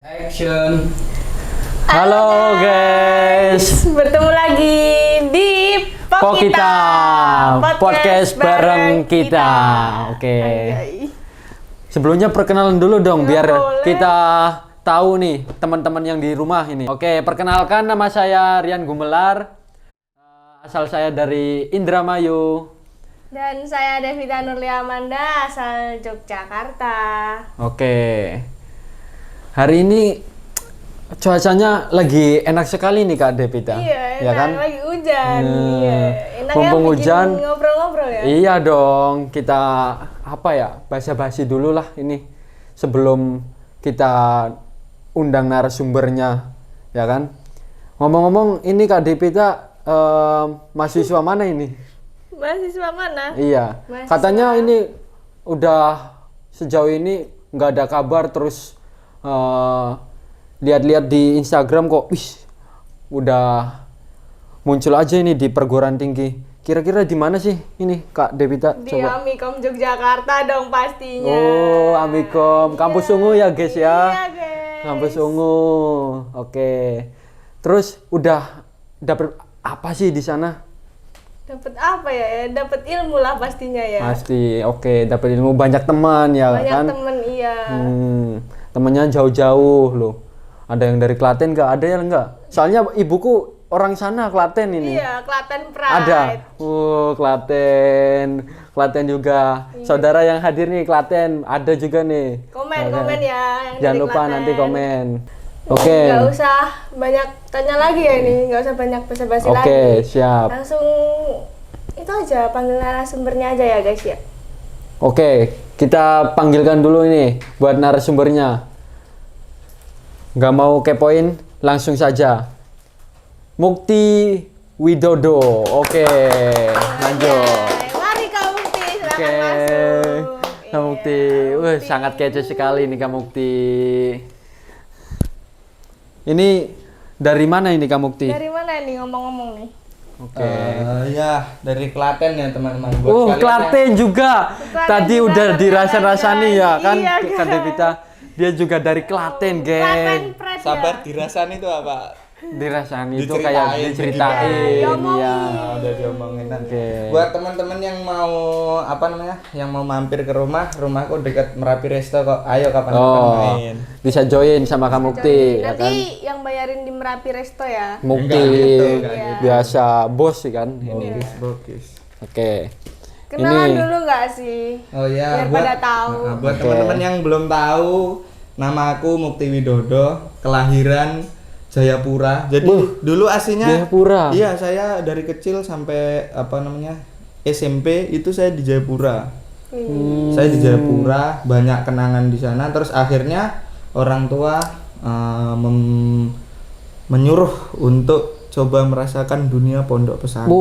Action. Halo guys, bertemu lagi di Pokita podcast bareng kita. Oke. Anjay. Sebelumnya perkenalan dulu dong, Ya, biar boleh. kita tahu nih teman-teman yang di rumah ini. Oke, perkenalkan nama saya Rian Gumelar. Asal saya dari Indramayu. Dan saya Devita Nurlia Amanda, asal Yogyakarta. Oke. Hari ini cuacanya lagi enak sekali nih Kak Devita. Iya, ya enak, kan? lagi hujan. Hmm. Iya, enak Mumpung ya bikin hujan. ngobrol-ngobrol ya. Iya dong, kita basa-basi dulu lah ini sebelum kita undang narasumbernya, ya kan? Ngomong-ngomong, ini Kak Devita mahasiswa mana ini? Mahasiswa mana? Iya, Mahasiswa. katanya ini udah sejauh ini nggak ada kabar, terus lihat-lihat di Instagram kok, udah muncul aja ini di perguruan tinggi. Kira-kira di mana sih ini Kak Devita? Di Amikom Yogyakarta dong pastinya. Oh, Amikom, kampus Ungu ya guys ya. Iya guys. Kampus Ungu, oke. Terus udah dapet apa sih di sana? Dapat apa ya? Dapat ilmu lah pastinya ya. Pasti, oke, dapet ilmu, banyak teman ya Banyak kan? temen iya. Temennya jauh-jauh loh. Ada yang dari Klaten nggak? Ada yang nggak? Soalnya ibuku orang sana, Klaten ini. Iya, Klaten Pride. Ada. Klaten. Klaten juga. Iya. Saudara yang hadir nih Klaten, ada juga nih. Komen ya yang Jangan dari lupa Klaten. nanti komen. Oke. Nggak usah banyak tanya lagi ya ini, nggak usah banyak basa-basi lagi. Oke, siap. Langsung itu aja, panggil narasumbernya aja ya guys ya. Oke, kita panggilkan dulu ini buat narasumbernya. Nggak mau kepoin, langsung saja. Mukti Widodo. Oke, lanjut. Oke, mari Kak Mukti, silakan Oke, masuk. Kak Mukti. Wih, sangat kece sekali nih Kak Mukti. Ini dari mana ini Kak Mukti? Dari mana nih ngomong-ngomong nih? Oke. Ya, dari Klaten ya teman-teman. Oh, kalian Klaten juga. Klaten Tadi juga udah ternyata, dirasa-rasani guys. ya kan Iya, Kak guys. Devita. Dia juga dari Klaten, Klaten geng. Pride yang sabar ya. dirasain itu apa? Dirasani itu Diceritain, kayak diceritain Iya, ya. Udah diomongin. Oke. Buat teman-teman yang mau yang mau mampir ke rumahku dekat Merapi Resto kok. Ayo kapan-kapan Oh, main. bisa join sama Kak Mukti, ya Nanti kan? yang bayarin di Merapi Resto ya. Mukti Enggak gitu, enggak gitu. biasa bos sih kan. Bokis. Oke. Kenalan Ini dulu nggak sih? Oh ya, Biar pada tahu. buat Oke. teman-teman yang belum tahu, nama aku Mukti Widodo, kelahiran Jayapura. Jadi dulu aslinya Jayapura. Iya, saya dari kecil sampai SMP itu saya di Jayapura. Saya di Jayapura, banyak kenangan di sana. Terus akhirnya orang tua menyuruh untuk coba merasakan dunia pondok pesantren.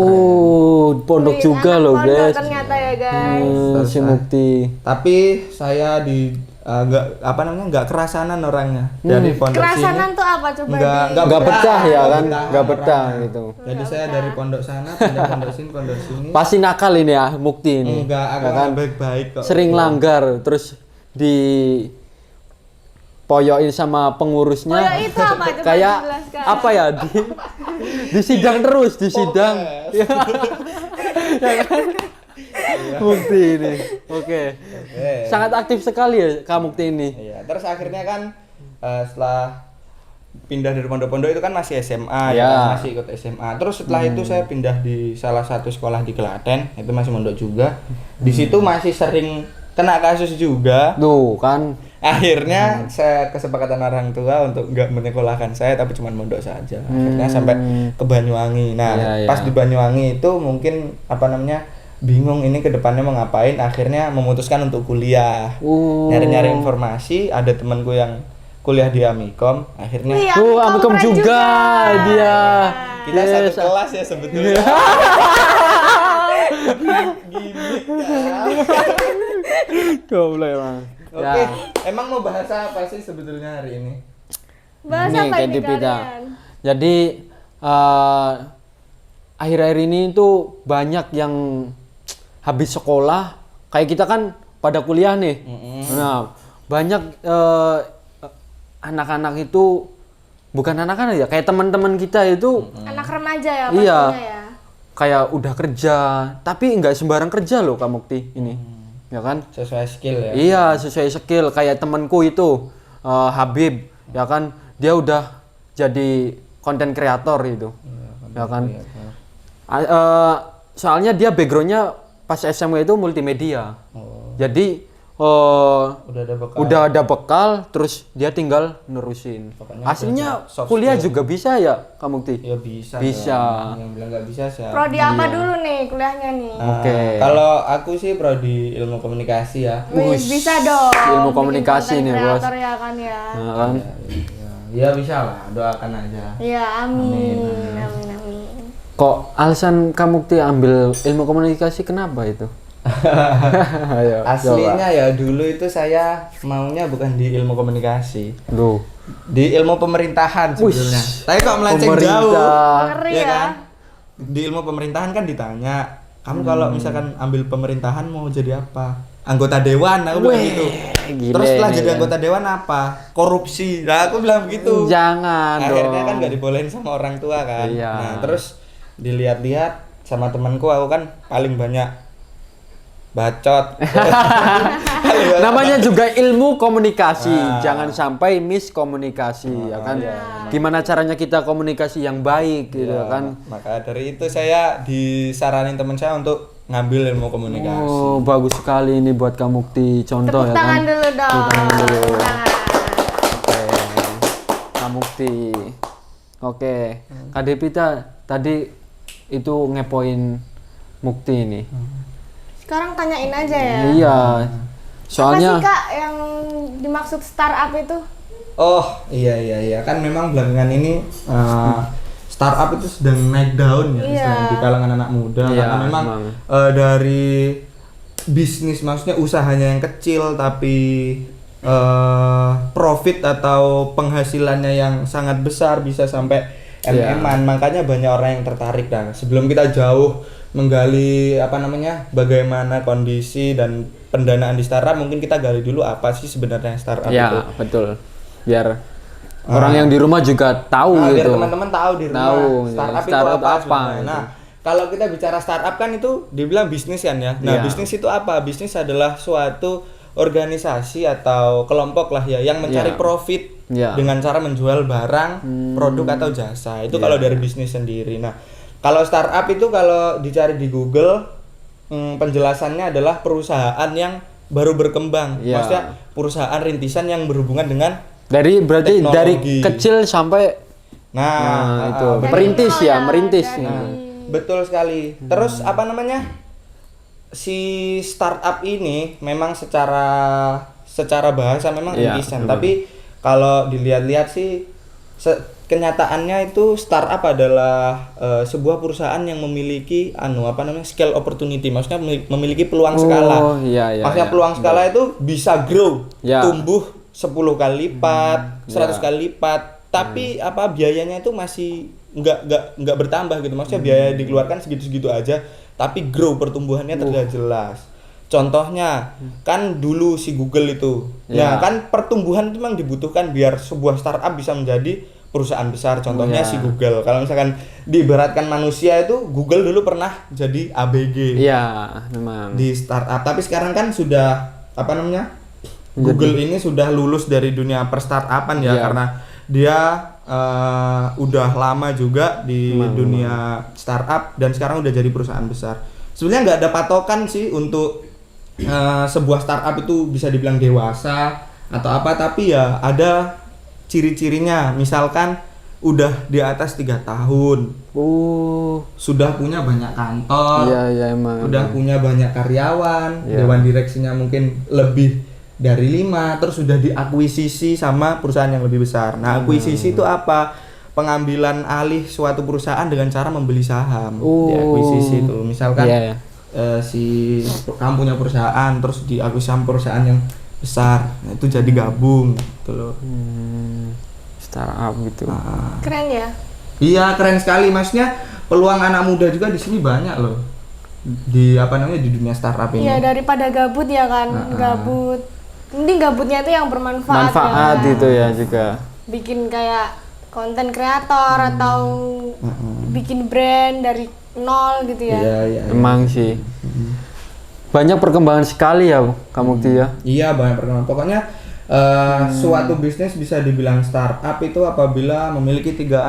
pondok Wih, juga anak loh, pondok guys. ternyata ya guys. Si Mukti. Tapi saya nggak kerasanan orangnya dari pondok Kerasanan sini. tuh apa coba Nggak betah ya kan? Nggak betah orangnya. gitu. Jadi saya dari pondok sana pindah pondok sini. Pasti nakal ini ya Mukti ini. Enggak, aku Ya kan? baik-baik kok. Sering langgar, terus di poyokin sama pengurusnya. Poyok itu apa? Coba Kayak dijelaskan. apa ya, di sidang terus, di sidang. Ya. Ya kan? Mukti ini. Oke. Sangat aktif sekali ya Kak Mukti ini. Iya, terus akhirnya kan setelah pindah dari pondok-pondok itu kan masih SMA Ya. ya kan? Masih ikut SMA. Terus setelah itu saya pindah di salah satu sekolah di Klaten, itu masih mondok juga. Di situ masih sering kena kasus juga. Tuh kan. Akhirnya saya kesepakatan orang tua untuk nggak menyekolahkan saya tapi cuma mondok saja. Akhirnya sampai ke Banyuwangi. Nah, Iya, iya. pas di Banyuwangi itu mungkin bingung ini ke depannya mau ngapain, akhirnya memutuskan untuk kuliah. Nyari-nyari informasi, ada temanku yang kuliah di Amikom, akhirnya Wih, Amikom keren juga dia. kita Yes. satu kelas ya sebetulnya. Gimik ya. Goblok emang. Oke, emang mau bahas apa sih sebetulnya hari ini? Bahas Ini apa kayak ini Devita. kalian? Jadi akhir-akhir ini tuh banyak yang habis sekolah, kayak kita kan pada kuliah nih. Nah, banyak anak-anak itu bukan anak-anak ya, kayak teman-teman kita itu Anak remaja ya iya, pastinya ya. kayak udah kerja, tapi nggak sembarang kerja loh Kak Mukti ini, ya kan? Sesuai skill ya. Iya, sesuai skill. Kayak temanku itu Habib, ya kan? Dia udah jadi konten kreator itu, ya kan? Soalnya dia backgroundnya pas SMA itu multimedia. Jadi udah ada bekal, terus dia tinggal nerusin. Pokoknya Aslinya soft kuliah skill. juga bisa ya, Kak Mukti? Ya bisa. Bisa. Yang bilang nggak bisa sih. Prodi apa dulu nih kuliahnya nih? Oke. Kalau aku sih prodi ilmu komunikasi ya. Wih, bisa dong. ilmu bikin komunikasi konten nih, Bos. kreator ya kan ya. Nah, kan? Ya bisa lah, doakan aja. Iya, amin. Amin. Kok alasan Kak Mukti ambil ilmu komunikasi kenapa itu? Ayo, Aslinya ya dulu itu saya maunya bukan di ilmu komunikasi, Duh. di ilmu pemerintahan sebetulnya. Tapi kok melenceng jauh, Ngeri ya ya. kan? Di ilmu pemerintahan kan ditanya, kamu kalau misalkan ambil pemerintahan mau jadi apa? Anggota dewan, aku bilang gitu. gile Terus setelah nih, jadi kan. anggota dewan apa? Korupsi. Nah aku bilang begitu. Jangan Akhirnya dong. kan gak dibolehin sama orang tua kan. Iya. Nah terus dilihat-lihat sama temanku, aku kan paling banyak bacot. Namanya juga ilmu komunikasi, Ah. jangan sampai miskomunikasi, ya kan? Gimana caranya kita komunikasi yang baik, gitu Ya, kan? maka dari itu saya disaranin teman saya untuk ngambil ilmu komunikasi. Oh, bagus sekali ini buat Kak Mukti, contoh Tepuk ya tangan kan? dulu dong. Tepuk tangan dulu. Tepuk tangan. Oke, Kak Mukti. Oke, Kak Devita tadi itu ngepoin Mukti ini. Sekarang tanyain aja ya. Iya, Apa soalnya sih Kak yang dimaksud startup itu? Oh iya kan memang belakangan ini startup itu sedang naik daun ya Iya. istilahnya di kalangan anak muda Iya, karena memang emang. dari bisnis maksudnya usahanya yang kecil tapi profit atau penghasilannya yang sangat besar bisa sampai Iya. MM-an, makanya banyak orang yang tertarik. Dan sebelum kita jauh menggali bagaimana kondisi dan pendanaan di startup, mungkin kita gali dulu apa sih sebenarnya startup itu. ya betul. Biar orang yang di rumah juga tahu Biar gitu. teman-teman tahu di rumah Tahu, startup, ya. itu Startup apa, apa sebenarnya. itu. Nah, kalau kita bicara startup kan itu dibilang bisnis kan ya. Nah, Iya. bisnis itu apa? Bisnis adalah suatu organisasi atau kelompok lah ya yang mencari Iya. profit Iya. dengan cara menjual barang, produk atau jasa. Itu Iya. kalau dari bisnis sendiri. Nah, kalau startup itu kalau dicari di Google penjelasannya adalah perusahaan yang baru berkembang. Iya. Maksudnya perusahaan rintisan yang berhubungan dengan Berarti dari teknologi. kecil sampai Nah, itu betul. merintis Dari ya, nol merintis. dari- Nah, Betul sekali. Terus si startup ini memang secara bahasa memang Iya, rintisan, memang. tapi kalau dilihat-lihat sih kenyataannya itu startup adalah sebuah perusahaan yang memiliki scale opportunity, maksudnya memiliki peluang skala. iya, iya. Maksudnya iya. peluang skala itu bisa grow, Ya. tumbuh 10 kali lipat, 100 ya. kali lipat. Tapi biayanya itu masih nggak bertambah gitu. Maksudnya biaya dikeluarkan segitu-segitu aja, tapi grow pertumbuhannya terlihat jelas. Contohnya kan dulu si Google itu. Ya. Nah, kan pertumbuhan itu memang dibutuhkan biar sebuah startup bisa menjadi perusahaan besar. Contohnya Ya. si Google. Kalau misalkan diibaratkan manusia itu Google dulu pernah jadi ABG Iya, memang. di startup, tapi sekarang kan sudah Google ini sudah lulus dari dunia perstartupan ya, Iya. karena dia udah lama juga di dunia startup dan sekarang udah jadi perusahaan besar. Sebenarnya nggak ada patokan sih untuk sebuah startup itu bisa dibilang dewasa atau apa, tapi ya ada ciri-cirinya. Misalkan udah di atas 3 tahun, sudah punya banyak kantor, Iya, emang. udah punya banyak karyawan, Iya. dewan direksinya mungkin lebih dari 5, terus sudah diakuisisi sama perusahaan yang lebih besar. Nah, akuisisi itu apa? Pengambilan alih suatu perusahaan dengan cara membeli saham. Diakuisisi itu. Misalkan Iya, iya. kamu punya perusahaan terus diakuisisi sama perusahaan yang besar. Nah, itu jadi gabung gitu loh. Startup gitu. Nah, Keren ya. iya, keren sekali. Maksudnya peluang anak muda juga di sini banyak loh. Di di dunia startup ini. Iya, daripada gabut ya kan. Gabut. Mending gabutnya itu yang bermanfaat. Manfaat ya. itu ya juga. Bikin kayak konten kreator atau bikin brand dari nol gitu ya. Iya. Emang sih. Banyak perkembangan sekali ya Kak Mukti ya. Iya, banyak perkembangan. Pokoknya suatu bisnis bisa dibilang startup itu apabila memiliki tiga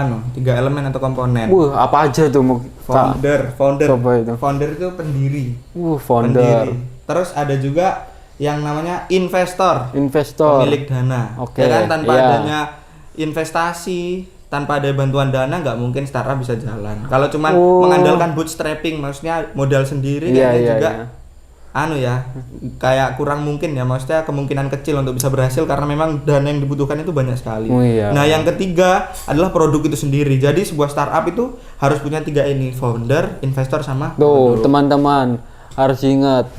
elemen atau komponen. Apa aja tuh Kak? Founder. Coba itu. Founder itu pendiri. Founder. Pendiri. Terus ada juga yang namanya investor. Pemilik dana. Oke. Ya kan, tanpa Iya. adanya investasi, tanpa ada bantuan dana nggak mungkin startup bisa jalan. Kalau cuma mengandalkan bootstrapping, maksudnya modal sendiri kayaknya juga kayak kurang mungkin ya, maksudnya kemungkinan kecil untuk bisa berhasil karena memang dana yang dibutuhkan itu banyak sekali. Nah, yang ketiga adalah produk itu sendiri. Jadi sebuah startup itu harus punya tiga ini, founder, investor sama Tuh, teman-teman harus ingat.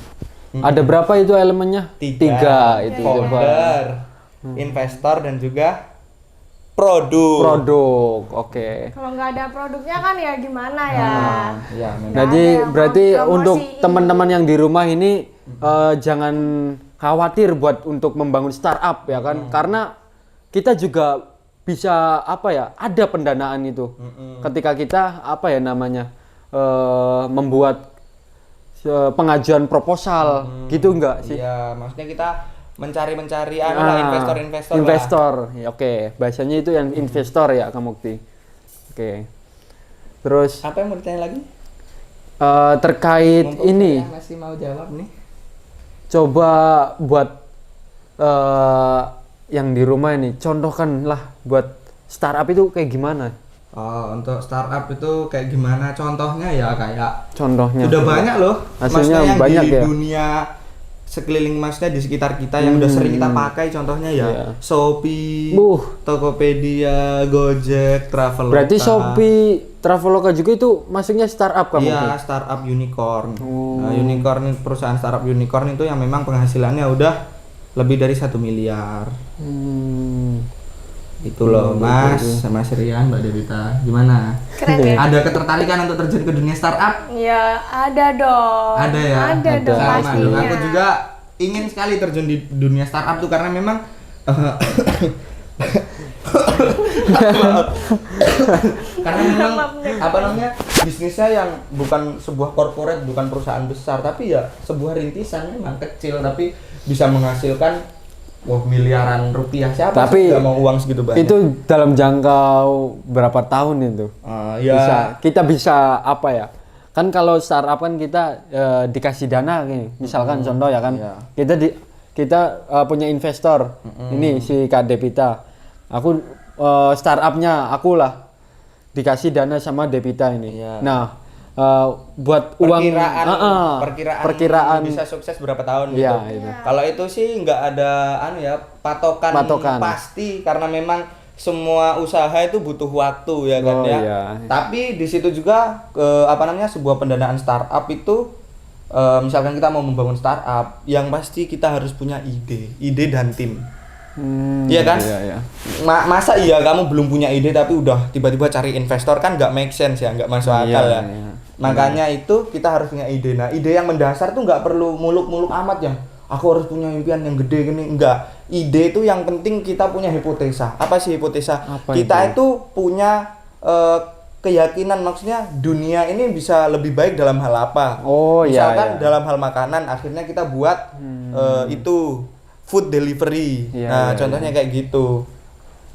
Ada berapa itu elemennya? Tiga itu. Founder, investor dan juga produk. Oke. Kalau nggak ada produknya kan ya gimana ya? Ya, memang. Jadi Ada berarti promosi untuk ini. teman-teman yang di rumah ini jangan khawatir buat untuk membangun startup ya kan, karena kita juga bisa ada pendanaan itu ketika kita membuat pengajuan proposal gitu enggak sih? Iya, maksudnya kita mencari investor-investor. Investor. Ya, oke. Bahasanya itu yang investor ya Kak Mukti. Oke. Terus Apa yang mau ditanya lagi? terkait Mumpung ini, saya masih mau jawab nih. coba buat yang di rumah ini, contohkanlah buat startup itu kayak gimana? Oh, untuk startup itu kayak gimana? Contohnya ya kayak Contohnya. udah banyak loh. Hasilnya Maksudnya yang banyak di ya? dunia sekeliling, maksudnya di sekitar kita yang udah sering kita pakai, contohnya ya Iya. Shopee, Buh. Tokopedia, Gojek, Traveloka. Berarti Shopee, Traveloka juga itu masuknya startup Kak Mukti? Iya, startup unicorn. Nah, unicorn, perusahaan startup unicorn itu yang memang penghasilannya udah lebih dari 1 miliar. Itu loh, Mas, sama Rian, Mbak Devita. Gimana? Keren ya? Ada ketertarikan untuk terjun ke dunia startup? Ya ada dong. Ada ya? Ada dong Sama pastinya. dong. Aku juga ingin sekali terjun di dunia startup tuh karena memang karena memang bisnisnya yang bukan sebuah corporate, bukan perusahaan besar, tapi ya sebuah rintisan memang kecil tapi bisa menghasilkan miliaran rupiah. Siapa Tapi sih nggak mau uang segitu banyak? itu dalam jangka berapa tahun itu? Ya. Kita bisa kan kalau startup kan kita dikasih dana gini, misalkan contoh ya kan, Iya. kita punya investor, ini si Kak Devita, aku startupnya aku lah dikasih dana sama Devita ini. Iya. Nah, buat uang perkiraan bisa sukses berapa tahun gitu. Iya, itu. Kalau itu sih nggak ada patokan pasti karena memang semua usaha itu butuh waktu ya kan ya. Iya. Tapi di situ juga sebuah pendanaan startup itu misalkan kita mau membangun startup, yang pasti kita harus punya ide dan tim. Iya kan? Iya. Masa iya kamu belum punya ide tapi udah tiba-tiba cari investor, kan nggak make sense ya, nggak masuk akal ya. Iya. Makanya itu kita harus punya ide. Nah, ide yang mendasar tuh nggak perlu muluk-muluk amat yang aku harus punya impian yang gede gini, enggak. Ide itu yang penting kita punya hipotesa. Apa sih hipotesa? Kita itu punya keyakinan, maksudnya dunia ini bisa lebih baik dalam hal apa. Misalkan dalam hal makanan, akhirnya kita buat itu food delivery. Contohnya kayak gitu.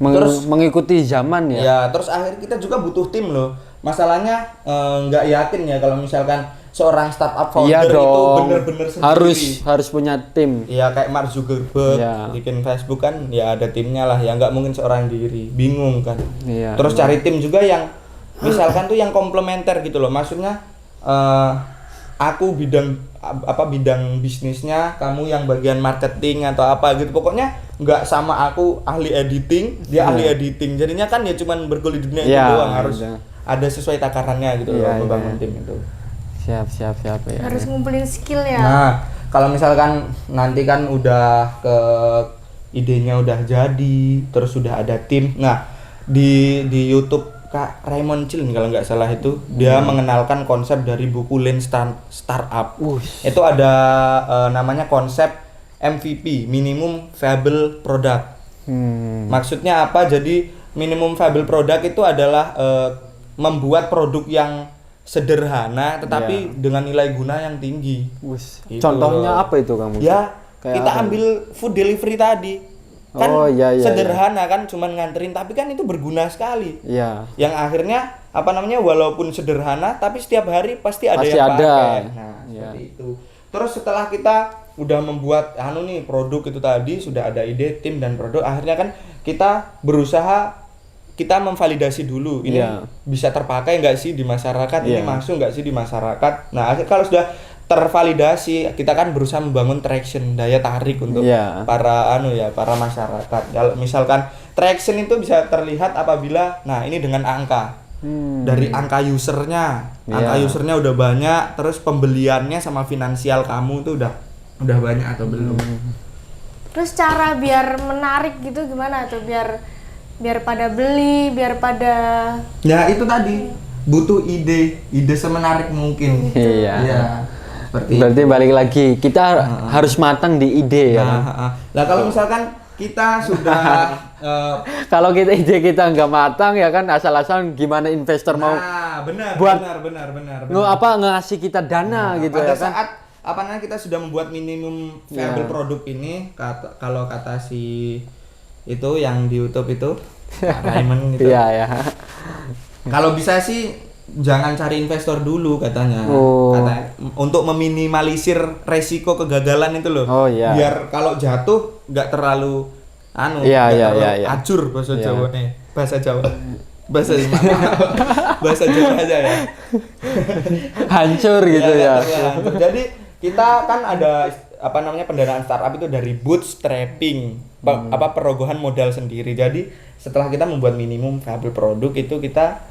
Terus mengikuti zaman ya. Ya, terus akhirnya kita juga butuh tim loh. Masalahnya nggak yakin ya kalau misalkan seorang startup founder itu bener-bener sendiri. Harus punya tim. Iya, kayak Mark Zuckerberg bikin Facebook kan ya ada timnya lah, ya nggak mungkin seorang diri. Bingung kan. Iya. Terus cari tim juga yang misalkan tuh yang komplementer gitu loh. Maksudnya aku bidang bisnisnya, kamu yang bagian marketing atau apa gitu. Pokoknya nggak sama aku ahli editing, dia ahli editing. Jadinya kan ya cuman bergol di dunia itu doang, harus ada sesuai takarannya gitu loh membangun tim itu. Siap ya. Harus ngumpulin skill ya. Nah, kalau misalkan nanti kan udah idenya udah jadi, terus sudah ada tim. Nah, di YouTube Kak Raymond Chill kalau nggak salah itu dia mengenalkan konsep dari buku Lean Startup. Itu ada namanya konsep MVP, minimum viable product. Hmm. Maksudnya apa? Jadi minimum viable product itu adalah membuat produk yang sederhana tetapi dengan nilai guna yang tinggi. Wis. Gitu Contohnya loh. apa itu kamu? Ya, Kayak kita apa? ambil food delivery tadi. Kan Oh, iya, iya, sederhana kan, cuman nganterin, tapi kan itu berguna sekali. Iya. Yang akhirnya apa namanya, walaupun sederhana tapi setiap hari pasti ada Pasti yang ada. pakai. Nah, Iya. seperti itu. Terus setelah kita udah membuat nih produk itu tadi, sudah ada ide, tim dan produk, akhirnya kan kita berusaha, kita memvalidasi dulu ini Iya. bisa terpakai nggak sih di masyarakat, ini Iya. masuk nggak sih di masyarakat. Nah, kalau sudah tervalidasi, kita kan berusaha membangun traction, daya tarik untuk Iya. para para masyarakat. Kalau misalkan traction itu bisa terlihat apabila ini dengan angka. Dari angka usernya. Angka Iya. usernya udah banyak, terus pembeliannya sama finansial kamu tuh udah banyak atau belum. Terus cara biar menarik gitu gimana tuh, biar pada beli, biar pada Ya itu tadi, butuh ide semenarik mungkin. Iya. Iya. Seperti Berarti balik lagi, kita harus matang di ide ya kan? Nah, kalau misalkan kita sudah Kalau ide kita nggak matang ya kan, asal-asalan gimana investor mau benar, buat- benar. ngasih kita dana gitu pada ya kan? saat kita sudah membuat minimum viable produk ini, kalau kata si itu yang di YouTube itu Pak Raymond itu, Iya ya. kalau bisa sih jangan cari investor dulu katanya. Oh. Katanya untuk meminimalisir resiko kegagalan itu loh. Oh, iya. Biar kalau jatuh nggak terlalu Iya, nggak iya, terlalu iya, iya. acur bahasa Iya. Jawa nih. Bahasa Jawa. Bahasa Jawa aja ya. Hancur gitu ya. Hancur. Jadi kita kan ada pendanaan startup itu dari bootstrapping, perogohan modal sendiri. Jadi setelah kita membuat minimum viable produk itu, kita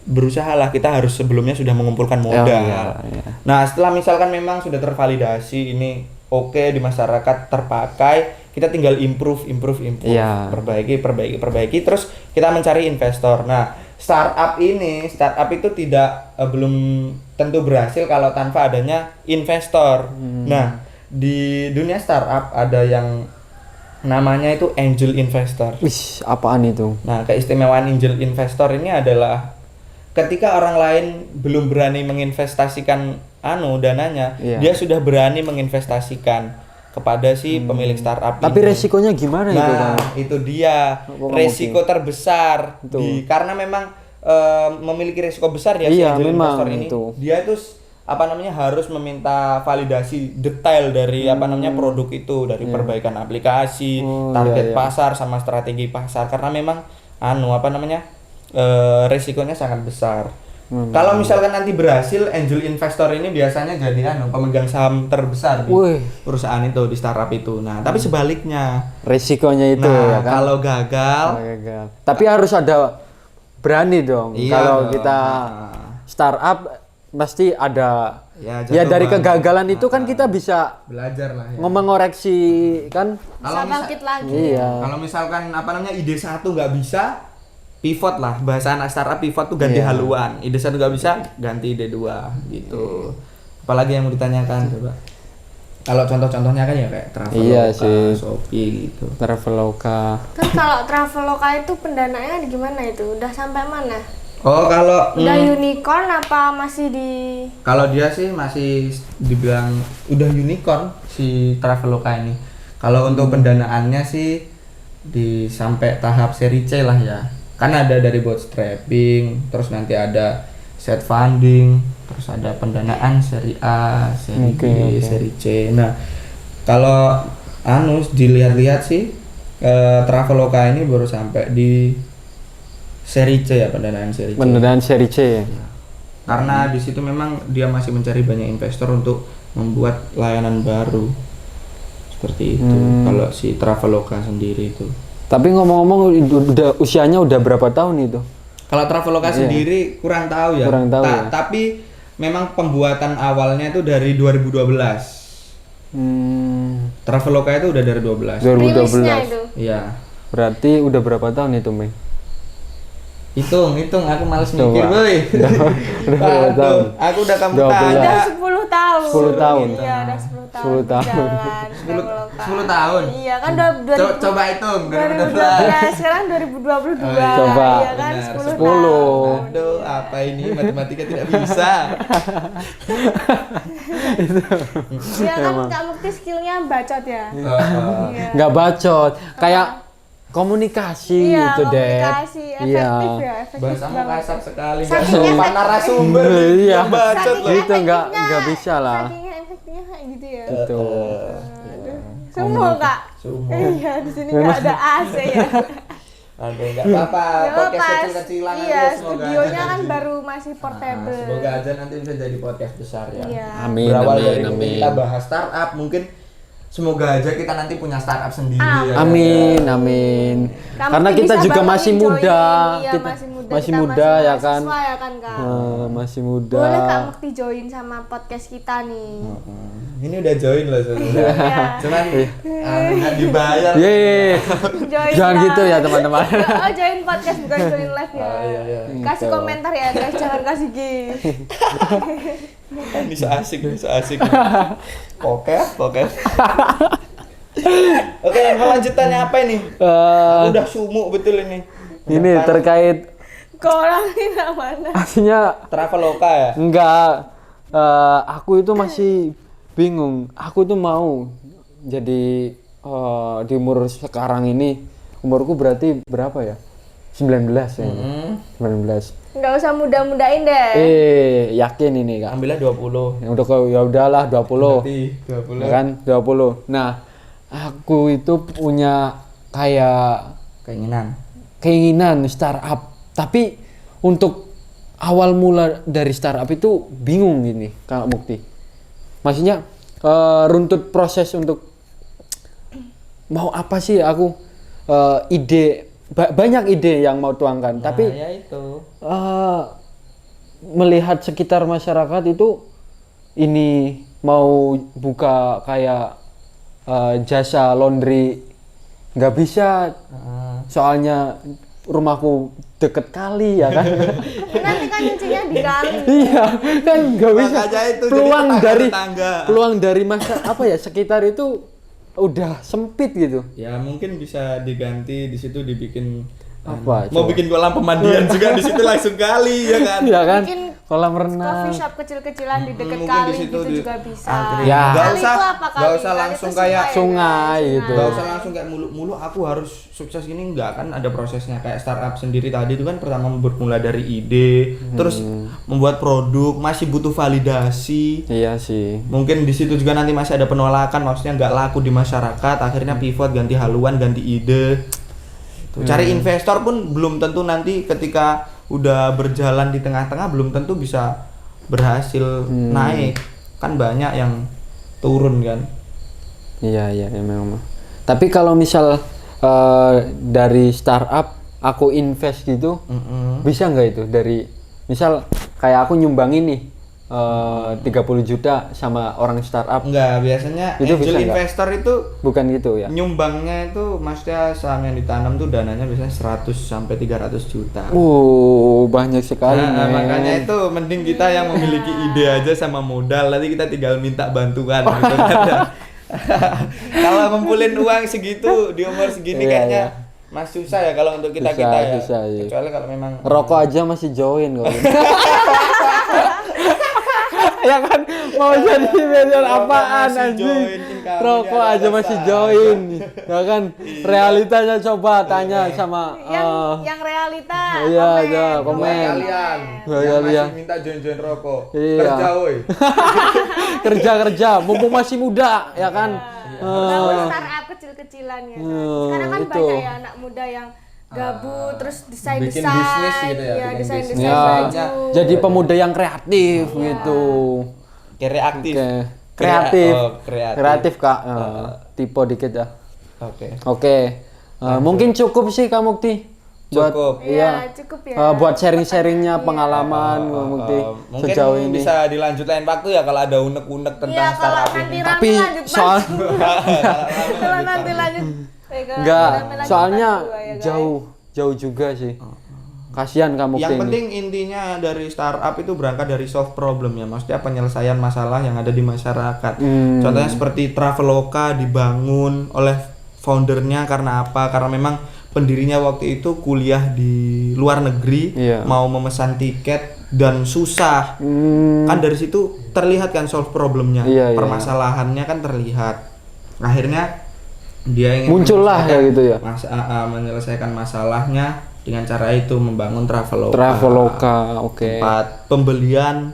berusaha lah, kita harus sebelumnya sudah mengumpulkan modal. iya. Nah, setelah misalkan memang sudah tervalidasi ini oke di masyarakat, terpakai, kita tinggal improve, Iya. perbaiki, terus kita mencari investor. Nah, startup itu tidak belum tentu berhasil kalau tanpa adanya investor. Nah, di dunia startup ada yang namanya itu angel investor. Wih, apaan itu? Nah, keistimewaan angel investor ini adalah ketika orang lain belum berani menginvestasikan dananya, Iya. dia sudah berani menginvestasikan kepada si pemilik startup Tapi ini. resikonya gimana itu kan? Nah, itu dia Apa resiko terbesar Betul. karena memang memiliki resiko besar ya si Iya, angel memang investor ini. itu. Dia itu harus meminta validasi detail dari produk itu, dari perbaikan aplikasi, Oh, target iya, iya. pasar sama strategi pasar, karena memang resikonya sangat besar. Kalau misalkan nanti berhasil, angel investor ini biasanya jadi pemegang saham terbesar di Wih. perusahaan itu, di startup itu. Nah, tapi sebaliknya. Resikonya itu Nah, ya kan? kalau gagal, Gagal. Tapi harus ada berani dong. Iya Kalau dong. kita startup pasti ada Ya, ya jatuh dari banget. kegagalan itu kan kita bisa belajar lah ya. mengoreksi kan? bisa bangkit lagi. Iya. Kalau misalkan ide satu nggak bisa, pivot lah. Bahasa anak startup pivot tuh ganti Iya. haluan. Ide satu nggak bisa, ganti ide dua gitu. Apalagi yang mau ditanyakan coba? Kalau contoh-contohnya kan ya kayak Traveloka, Iya sih. Shopee gitu. Traveloka. Terus kalau Traveloka itu pendanaannya gimana itu? Udah sampai mana? Oh, kalau Udah unicorn apa masih di kalau dia sih masih dibilang udah unicorn si Traveloka ini. Kalau untuk pendanaannya sih sampai tahap seri C lah ya. Kan ada dari bootstrapping, terus nanti ada set funding, terus ada pendanaan seri A, seri B, Oke. seri C. Nah, kalau dilihat-lihat sih Traveloka ini baru sampai di seri C ya, pendanaan seri C. Pendanaan seri C. Karena di situ memang dia masih mencari banyak investor untuk membuat layanan baru. Seperti itu. Kalau si Traveloka sendiri itu. Tapi ngomong-ngomong usianya udah berapa tahun itu? Kalau Traveloka sendiri kurang tahu ya. Kurang tahu ya. Tapi memang pembuatan awalnya itu dari 2012. Traveloka itu udah dari 12. rilisnya itu? 2012. Iya. Berarti udah berapa tahun itu, Mei? Hitung, aku males Coba. mikir, boy. berapa tahun? Aku udah kamu 12. tanya. Udah 10 tahun. 10 tahun. Iya, udah 10 tahun. 10 tahun. berjalan 10 tahun. Iya, kan udah Coba hitung, 2012, sekarang 2022. Oh, iya. Coba. Iya kan, Benar, 10 10. tahun. Aduh, apa ini matematika tidak bisa. Iya kan, Kak Mukti skillnya bacot ya. Iya. Nggak bacot, kayak komunikasi Iya, itu deh. komunikasi efektif ya, efektif Bahasamu banget. kasar sekali, nggak Saking sopan efektif. narasumber. Iya. Yang bacot Saking loh. Gitu, nggak efektifnya, bisa lah. Saking efektifnya kayak gitu ya. Itu. Semua Kak. Semua. Iya, di sini nggak ada AC ya. Oke, nggak apa-apa. Ya, Podcast pas. kecil-kecilan Iya, aja semoga studionya aja kan nanti. baru masih portable. Semoga aja nanti bisa jadi podcast besar ya. Iya. Amin, Berawal amin, dari mungkin amin. kita bahas startup, mungkin semoga aja kita nanti punya startup sendiri ya. Amin, amin. Kamu Karena kita bisa juga banget masih join. muda, Iya, kita masih muda, masih kita muda ya kan. mahasiswa ya kan, Kak. Masih muda. Boleh Kak Mukti join sama podcast kita nih. Ini udah join loh sebenarnya. Iya. Cuman nggak dibayar. Yeay. Join Jangan lah. gitu ya teman-teman. Oh, join podcast bukan join live ya. Iya. Kasih Gitu. komentar ya guys, jangan kasih gift. Ini so asik. Oke. Oke, kelanjutannya apa ini? Eh, Udah sumuk betul ini. ini terkait Kok orang ini namanya? aslinya Traveloka ya? enggak. Aku itu masih bingung. Aku tuh mau jadi di umur sekarang ini, umurku berarti berapa ya? 19 ya. 19. Nggak usah muda-mudain deh. Yakin ini Kak. Ambillah 20. Ya udah ya udahlah 20. Berarti 20. Ya kan 20. Nah, aku itu punya kayak keinginan startup. Tapi untuk awal mula dari startup itu bingung gini Kak Mukti. Maksudnya runtut proses untuk mau apa sih aku ide banyak ide yang mau tuangkan, tapi ya itu. melihat sekitar masyarakat itu ini mau buka kayak jasa laundry nggak bisa, soalnya rumahku deket kali ya kan. Nanti kan nyucinya di kali. Iya kan nggak bisa. Makanya itu jadi peluang dari tetangga. peluang dari masa apa ya sekitar itu udah sempit gitu. Ya mungkin bisa diganti di situ dibikin Apa, mau coba? bikin kolam pemandian juga di situ langsung kali ya kan. Iya kan, Bikin kolam renang. Coffee shop kecil-kecilan di dekat Mungkin kali di situ gitu di- juga bisa. Antre. Ya. Nggak Kali usah- itu apa kali? nggak usah Kali langsung itu kayak sungai kan? gitu. Gak usah langsung kayak mulu-mulu aku harus sukses gini, enggak kan ada prosesnya. Kayak startup sendiri tadi itu kan pertama bermula dari ide, terus membuat produk, masih butuh validasi. Iya sih. Mungkin di situ juga nanti masih ada penolakan, maksudnya nggak laku di masyarakat, akhirnya pivot, ganti haluan, ganti ide. Tuh, cari investor pun belum tentu nanti ketika udah berjalan di tengah-tengah belum tentu bisa berhasil naik. Kan banyak yang turun kan. Iya memang. Tapi kalau misal dari startup aku invest gitu, bisa nggak itu dari misal kayak aku nyumbangin nih 30 juta sama orang startup, Enggak, biasanya Itu angel bisa nggak? investor itu bukan gitu ya? nyumbangnya itu maksudnya saham yang ditanam tuh dananya biasanya 100 sampai 300 juta. Banyak sekali. Nah, men. makanya itu mending kita yang memiliki ide aja sama modal, nanti kita tinggal minta bantuan gitu kan. Kalau ngumpulin uang segitu di umur segini Iya, kayaknya iya. masih susah ya kalau untuk kita ya. Susah, iya. Kecuali kalau memang Rokok aja masih join kok. Ya kan mau jadi miliar Rokok apaan masih anjing? join, kamu Rokok ini aja ada masih rasa. join. Ya kan realitanya coba tanya sama Yang realita iya, komen. iya, komen. buat kalian Buat yang kalian. masih minta join rokok. Iya. Kerja woi. kerja mumpung masih muda ya kan. Bangun startup kecil-kecilan ya kan. Sekarang kan itu. banyak ya anak muda yang gabut terus desain-desain. Bikin bisnis gitu ya, Iya, bikin desain-desain bisnis. Ya, baju. jadi pemuda yang kreatif gitu. Kayak reaktif. Oke. Kreatif. Oh, kreatif. Kreatif Kak. Tipe dikit ya. Oke. Oke. Mungkin cukup sih Kak Mukti. Buat- Cukup. Iya, cukup ya. buat sharing-sharingnya pengalaman Kak Mukti Mungkin sejauh ini. bisa dilanjut lain waktu ya kalau ada unek-unek tentang Iya, kalau startup nanti ini. rame Tapi lanjut soal kalau nanti lanjut. enggak, Rame lanjut soalnya part dua ya, guys. jauh juga sih. Kasihan kamu Yang ini. penting intinya dari startup itu berangkat dari solve problem ya, maksudnya penyelesaian masalah yang ada di masyarakat. Contohnya seperti Traveloka dibangun oleh foundernya karena apa? Karena memang pendirinya waktu itu kuliah di luar negeri, Iya. mau memesan tiket dan susah. Kan dari situ terlihat kan solve problemnya, Iya, iya. permasalahannya kan terlihat. Akhirnya dia ingin Muncullah ya gitu ya. menyelesaikan masalahnya dengan cara itu membangun Traveloka. Traveloka, oke. Tempat pembelian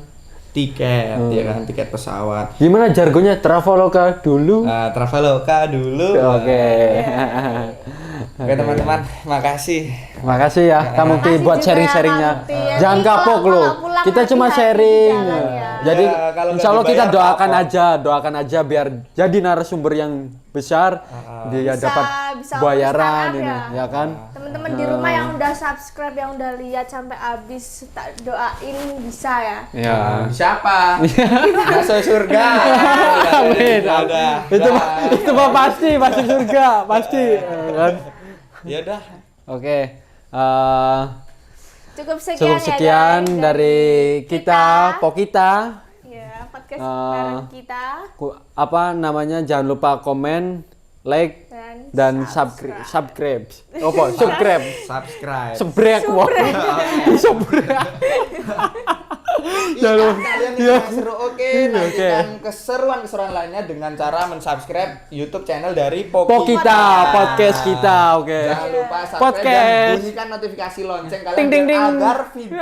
tiket ya kan, tiket pesawat. Gimana jargonnya Traveloka dulu? Traveloka dulu. Oke. Oke teman-teman, makasih. Makasih ya kamu Ki Makasih buat juga sharing-sharingnya. ya, Kak Mukti. Jangan Jadi kapok kalau loh. pulang Kita cuma hati-hati sharing. di jalan ya. Jadi Ya, kalau insya Allah nggak kita dibayar doakan aja biar jadi narasumber yang besar. Dia dapat bisa bayaran urus ini, startup ya kan? Teman-teman di rumah yang udah subscribe, yang udah lihat sampai habis, tak doain bisa ya. Ya. Siapa? Masuk surga. Amin. Udah. Itu mah pasti masuk surga, pasti. Kan? Ya udah. Oke. Cukup sekian, Cukup sekian ya guys, dari kita, Pokita. ya podcast bareng kita Apa namanya? Jangan lupa komen, like dan subscribe. Apa? Subscribe. Sebrek. Wah. Sebrek. Jangan kalian Iya. seru oke. Nantikan keseruan-keseruan lainnya dengan cara mensubscribe YouTube channel dari Pokita, podcast kita, oke. Jangan lupa subscribe Podcast. dan bunyikan notifikasi lonceng kalian Ting, ting, ting. agar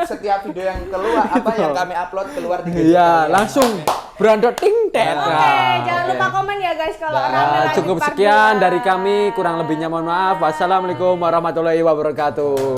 setiap video yang keluar yang kami upload keluar di gadget Iya, kalian. langsung berandot ting tet. Oke, jangan lupa komen ya guys kalau rame lanjut Cukup part sekian 2. dari kami, kurang lebihnya mohon maaf. Wassalamualaikum warahmatullahi wabarakatuh.